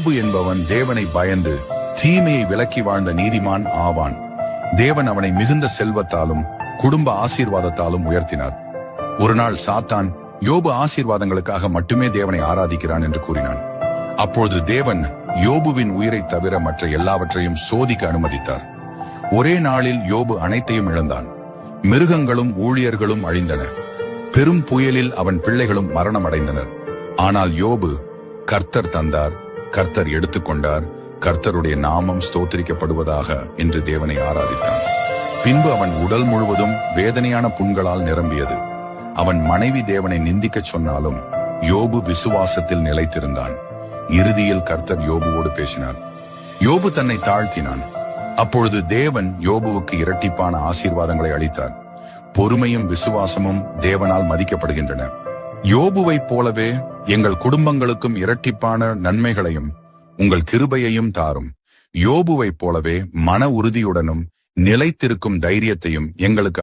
யோபு என்பவன் தேவனை பயந்து தீமையை விலக்கி வாழ்ந்த நீதிமான் ஆவான். தேவன் அவனை மிகுந்த செல்வத்தாலும் குடும்ப ஆசீர்வாதத்தாலும் உயர்த்தினார். ஒரு நாள் சாத்தான் யோபு ஆசீர்வாதங்களுக்காக மட்டுமே தேவனை ஆராதிக்கிறான் என்று கூறினான். அப்பொழுது தேவன் யோபுவின் உயிரை தவிர மற்ற எல்லாவற்றையும் சோதிக்க அனுமதித்தார். ஒரே நாளில் யோபு அனைத்தையும் இழந்தான். மிருகங்களும் ஊழியர்களும் அழிந்தன. பெரும் புயலில் அவன் பிள்ளைகளும் மரணம் அடைந்தனர். ஆனால் யோபு கர்த்தர் தந்தார், கர்த்தர் எடுத்துக்கொண்டார், கர்த்தருடைய நாமம் ஸ்தோத்திரிக்கப்படுவதாக என்று தேவனை ஆராதித்தான். பின்பு அவன் உடல் முழுவதும் வேதனையான புண்களால் நிரம்பியது. அவன் மனைவி தேவனை நிந்திக்கச் சொன்னாலும் யோபு விசுவாசத்தில் நிலைத்திருந்தான். இறுதியில் கர்த்தர் யோபுவோடு பேசினார். யோபு தன்னை தாழ்த்தினான். அப்பொழுது தேவன் யோபுவுக்கு இரட்டிப்பான ஆசீர்வாதங்களை அளித்தார். பொறுமையும் விசுவாசமும் தேவனால் மதிக்கப்படுகின்றன. யோபுவைப் போலவே எங்கள் குடும்பங்களுக்கும் இரட்டிப்பான நன்மைகளையும் உங்கள் கிருபையையும் தாரும். யோபுவைப் போலவே மன உறுதியுடனும் நிலைத்திருக்கும் தைரியத்தையும் எங்களுக்கு